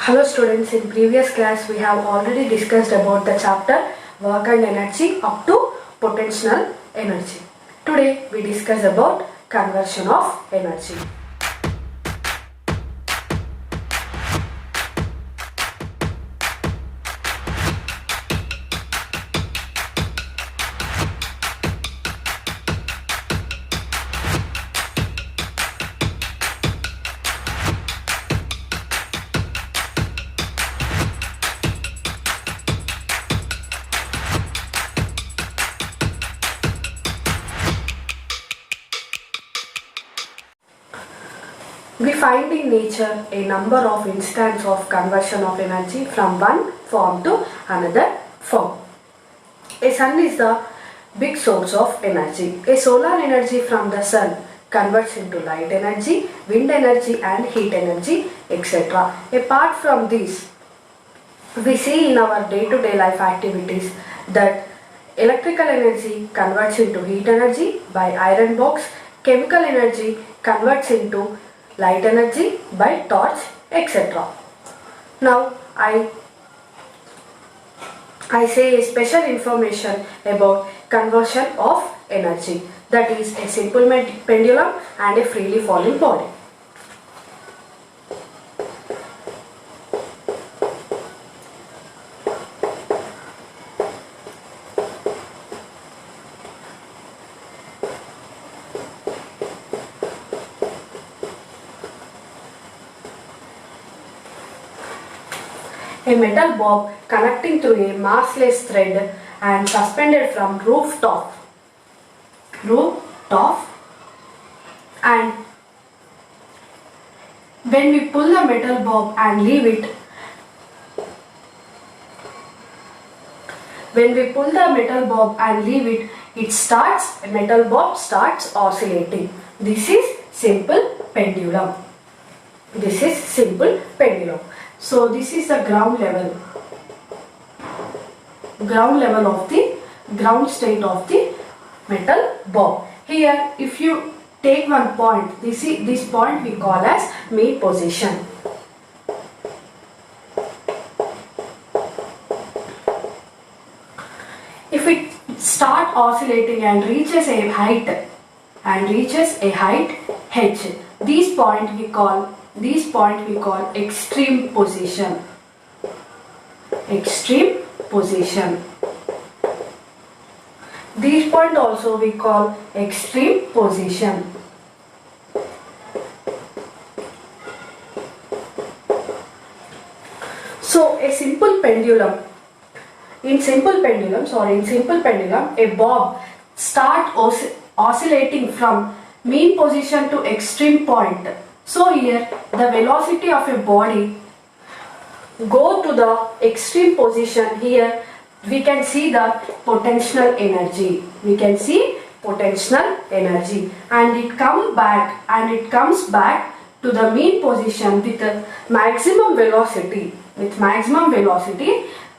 Hello students, in previous class we have already discussed about the chapter work and energy up to potential energy. Today we discuss about conversion of energy. We find in nature a number of instances of conversion of energy from one form to another form. A sun is the big source of energy. A solar energy from the sun converts into light energy, wind energy and heat energy, etc. Apart from this, we see in our day-to-day life activities that electrical energy converts into heat energy by iron box, chemical energy converts into light energy by torch, etc. Now I say a special information about conversion of energy, that is a simple pendulum and a freely falling body. A metal bob connecting through a massless thread and suspended from rooftop, and when we pull the metal bob and leave it, metal bob starts oscillating. This is simple pendulum. So this is the ground state of the metal bob. Here if you take one point, this point we call as mean position. If it start oscillating and reaches a height h, this point we call extreme position. This point also we call extreme position. So in simple pendulum, a bob start oscillating from mean position to extreme point. So here the velocity of a body go to the extreme position. Here we can see the potential energy. And it comes back to the mean position with maximum velocity.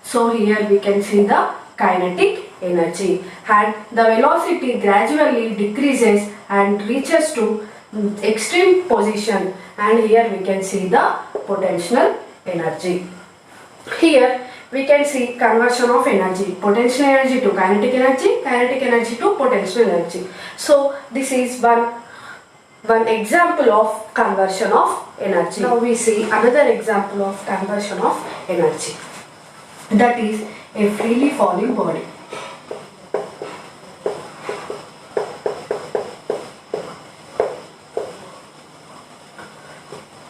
So here we can see the kinetic energy, and the velocity gradually decreases and reaches to extreme position, and here we can see the potential energy. Here we can see conversion of energy, potential energy to kinetic energy to potential energy. So this is one example of conversion of energy. Now we see another example of conversion of energy, that is a freely falling body.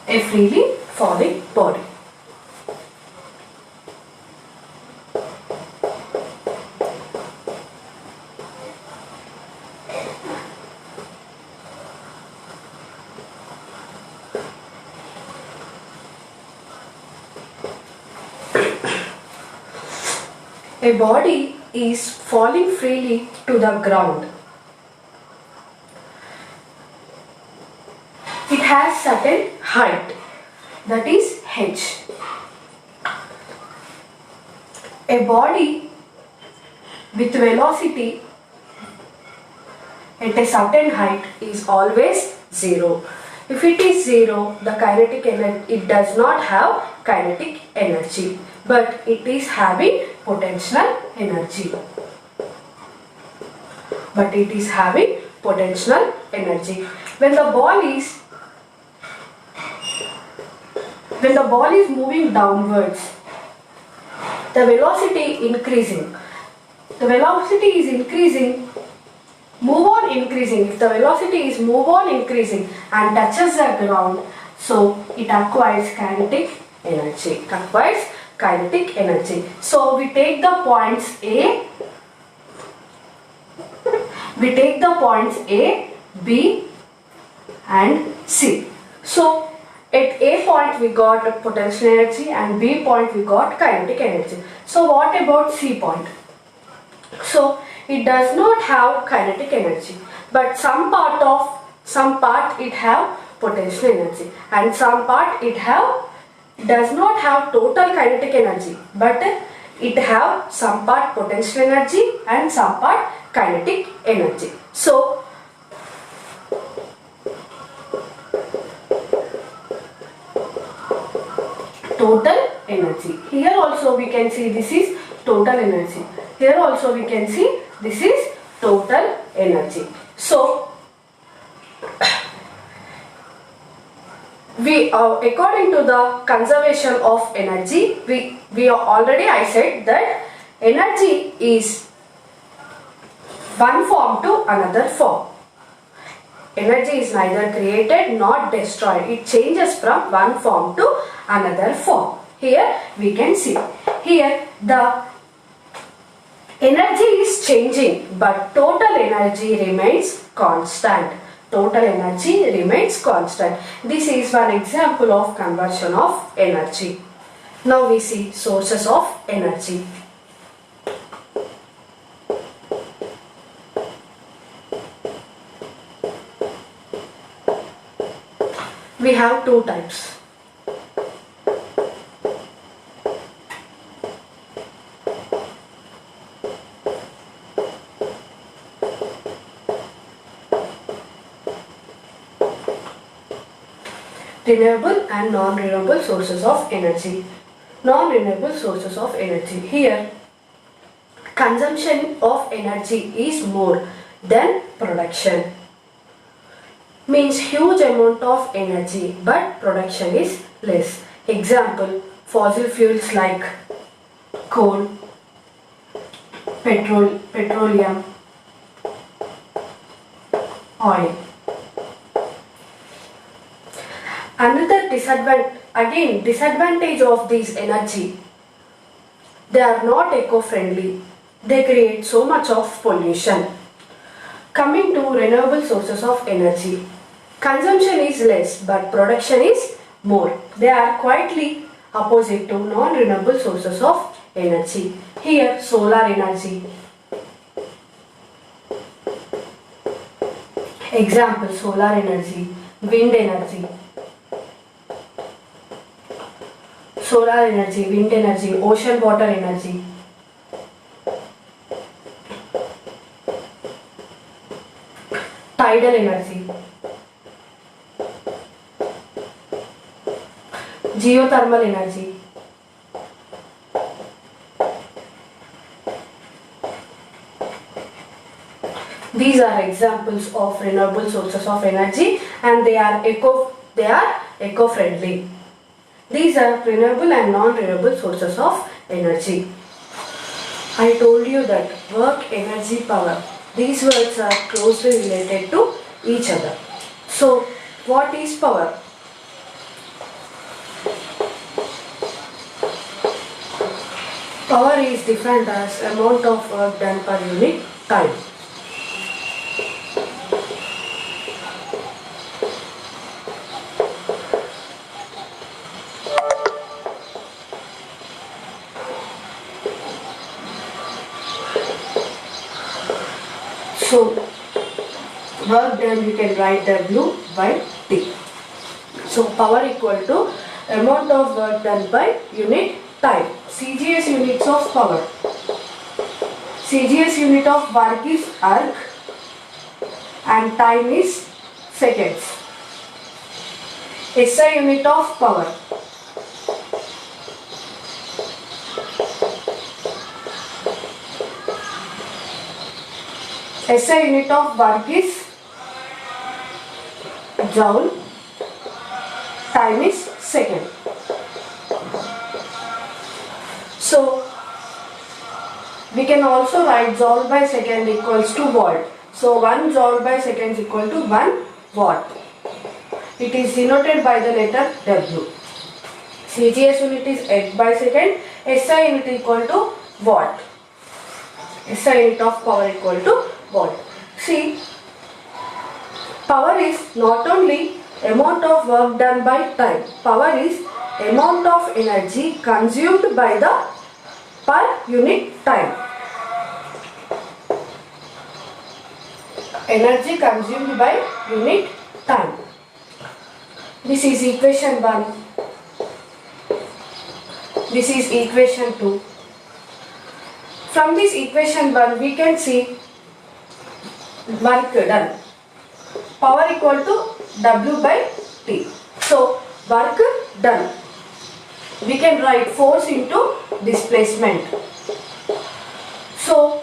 A freely falling body. A body is falling freely to the ground. It has certain height, that is h. A body with velocity at a certain height is always 0. If it is 0, the kinetic energy, it does not have kinetic energy, but it is having potential energy. But it is having potential energy. When the ball is moving downwards, the velocity increasing. The velocity is increasing, move on increasing. If the velocity is move on increasing and touches the ground, so it acquires kinetic energy. So we take the points A. We take the points A, B and C. So at A point we got potential energy and B point we got kinetic energy. So what about C point? So it does not have kinetic energy, but some part it have potential energy, and some part it does not have total kinetic energy, but it have some part potential energy and some part kinetic energy. So total energy. Here also we can see this is total energy. Here also we can see this is total energy. So we according to the conservation of energy, we already I said that energy is one form to another form. Energy is neither created nor destroyed. It changes from one form to another form. Here we can see. Here the energy is changing, but total energy remains constant. Total energy remains constant. This is one example of conversion of energy. Now we see sources of energy. We have two types. Renewable and non-renewable sources of energy. Non-renewable sources of energy. Here, consumption of energy is more than production. Means huge amount of energy, but production is less. Example, fossil fuels like coal, petroleum, oil. Another disadvantage of this energy, they are not eco-friendly. They create so much of pollution. Coming to renewable sources of energy, consumption is less but production is more. They are quietly opposite to non-renewable sources of energy. Here solar energy. Example, solar energy, wind energy. Solar energy, wind energy, ocean water energy. Tidal energy. Geothermal energy. These are examples of renewable sources of energy, and they are eco-friendly. These are renewable and non-renewable sources of energy. I told you that work, energy, power. These words are closely related to each other. So, what is power? Power is defined as amount of work done per unit time. So, work done you can write W by T. So, power equal to amount of work done by unit time. CGS units of power. CGS unit of work is arc and time is seconds. SI unit of power. SI unit of work is joule, time is second. So we can also write joule by second equals to watt. So 1 joule by second is equal to 1 watt. It is denoted by the letter W. CGS unit is 8 by second. SI unit equal to watt. SI unit of power equal to watt. See, power is not only amount of work done by time. Power is amount of energy consumed by the per unit time. Energy consumed by unit time. This is equation 1. This is equation 2. From this equation 1 we can see work done. Power equal to W by T. So work done. We can write force into displacement. So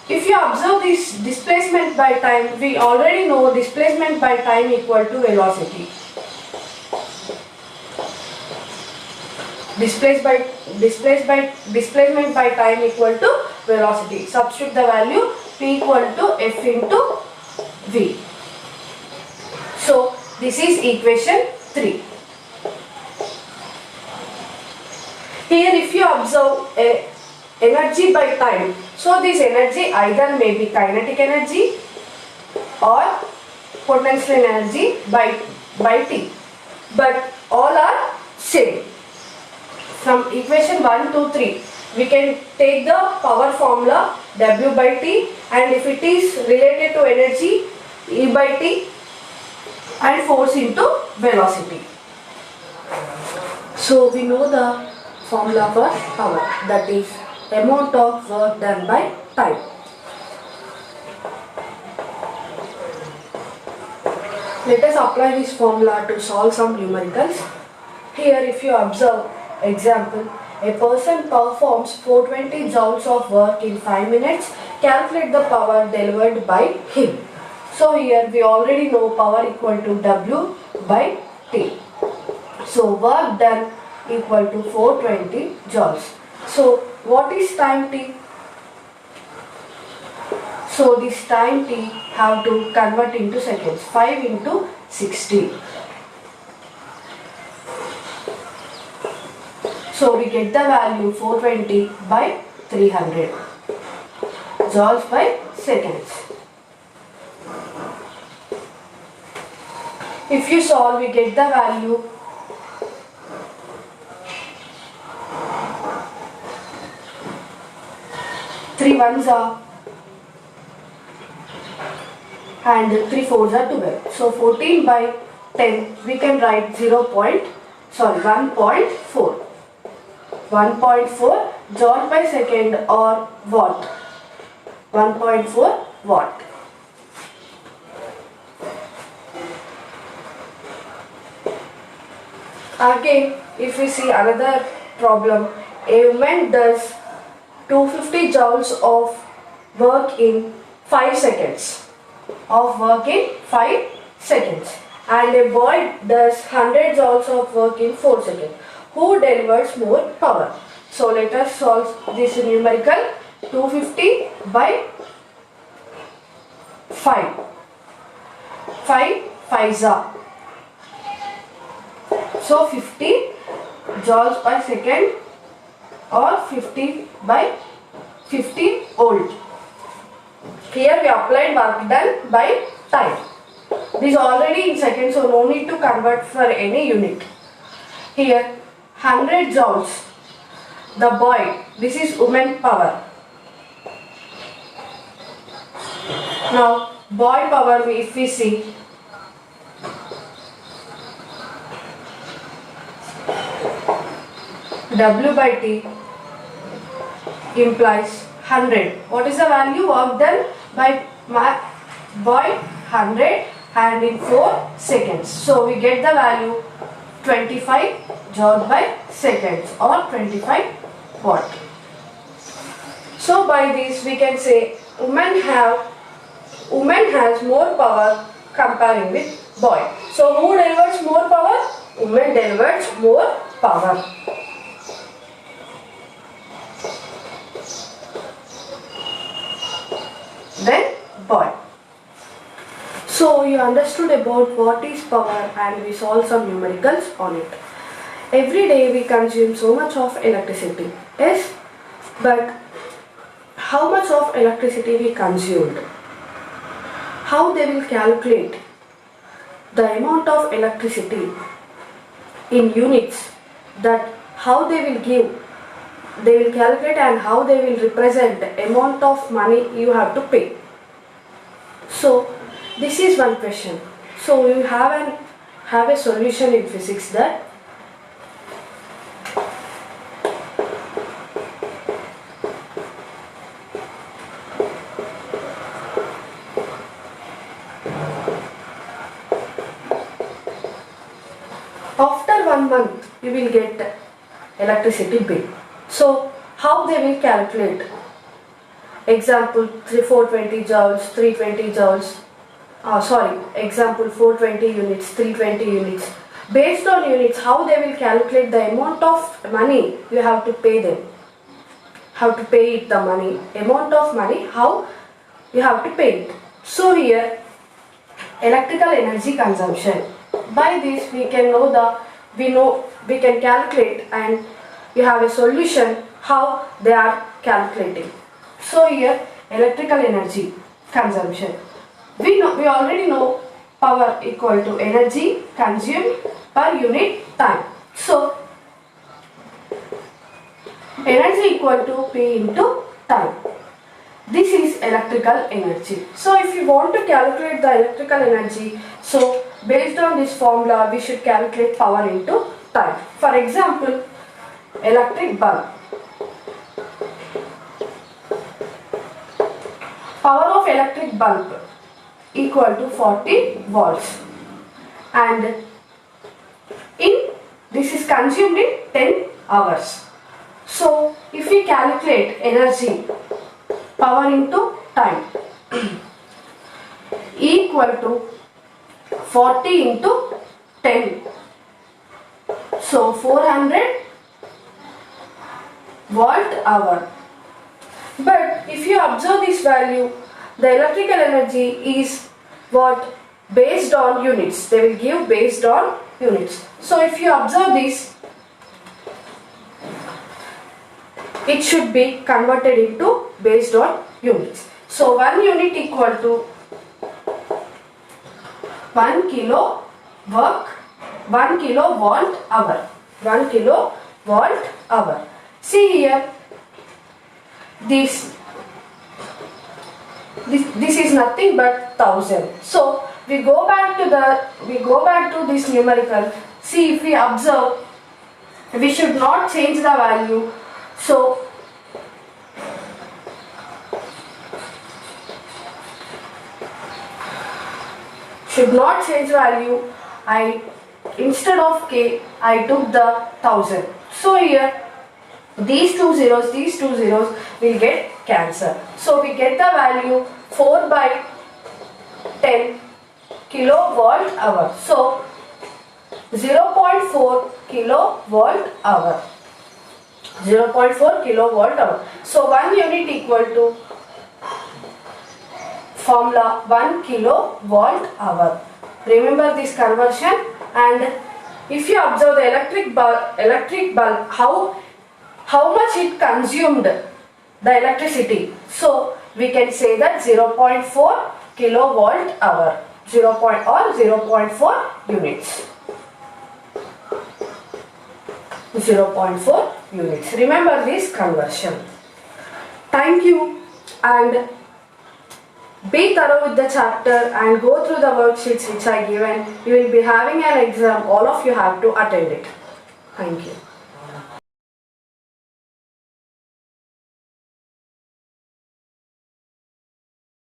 if you observe this displacement by time, we already know displacement by time equal to velocity. Displacement by time equal to velocity. Substitute the value P equal to F into V. So this is equation 3. Here if you observe energy by time, so this energy either may be kinetic energy or potential energy by T, but all are same. From equation 1 to 3 we can take the power formula W by T, and if it is related to energy, E by T, and force into velocity. So we know the formula for power, that is amount of work done by time. Let us apply this formula to solve some numericals. Here if you observe example, a person performs 420 joules of work in 5 minutes. Calculate the power delivered by him. So here we already know power equal to W by T. So work done equal to 420 joules. So what is time T? So this time T have to convert into seconds. 5 into 60. So we get the value 420 by 300 joules by seconds. If you solve, we get the value 3 ones are and 3 fours are 12. So 14 by 10 we can write 1.4. 1.4 joule by second or watt. 1.4 watt. Again, if we see another problem, a woman does 250 joules of work in 5 seconds. And a boy does 100 joules of work in 4 seconds. Who delivers more power? So let us solve this numerical. 250 by 5. 5 5s are. So 50 joules per second or 50 by 50 volt. Here we applied work done by time. This is already in seconds, so no need to convert for any unit. Here 100 joules. The boy, this is woman power. Now boy power, if we see, W by T implies 100. What is the value? Work done by my boy 100 and in 4 seconds. So we get the value 25 joule by seconds or 25 watt. So by this we can say woman has more power comparing with boy. So who delivers more power? Woman delivers more power. Then boy. So you understood about what is power and we solved some numericals on it. Every day we consume so much of electricity. Yes, but how much of electricity we consumed? How they will calculate the amount of electricity in units, that how they will give, they will calculate and how they will represent the amount of money you have to pay. So this is one question. So you have a solution in physics that after 1 month you will get electricity bill. So how they will calculate? Example 420 joules, 320 joules. Example 420 units, 320 units. Based on units, how they will calculate the amount of money you have to pay them. How to pay it, the money, amount of money, how you have to pay it. So here, electrical energy consumption. By this we can we can calculate and you have a solution how they are calculating. So here, electrical energy consumption. We already know power equal to energy consumed per unit time. So energy equal to P into time. This is electrical energy. So if you want to calculate the electrical energy, so based on this formula we should calculate power into time. For example, electric bulb. Power of electric bulb equal to 40 volts and this is consumed in 10 hours. So if we calculate energy, power into time equal to 40 into 10. So 400 watt hour. But if you observe this value, the electrical energy is what? Based on units. They will give based on units. So if you observe this, it should be converted into based on units. So 1 unit equal to 1 kilowatt hour. 1 kilowatt hour. See here, this is nothing but 1000. So we go back to this numerical. See, if we observe, we should not change the value. So should not change value. Instead of k, I took the 1000. So here these two zeros will get cancelled. So we get the value 4 by 10 kilowatt hour. So 0.4 kilowatt hour. 0.4 kilowatt hour. So 1 unit equal to formula 1 kilowatt hour. Remember this conversion. And if you observe the electric bulb, how much it consumed the electricity. So we can say that 0.4 kilowatt hour. 0.4 units. 0.4 units. Remember this conversion. Thank you, and be thorough with the chapter and go through the worksheets which I given. You will be having an exam. All of you have to attend it. Thank you.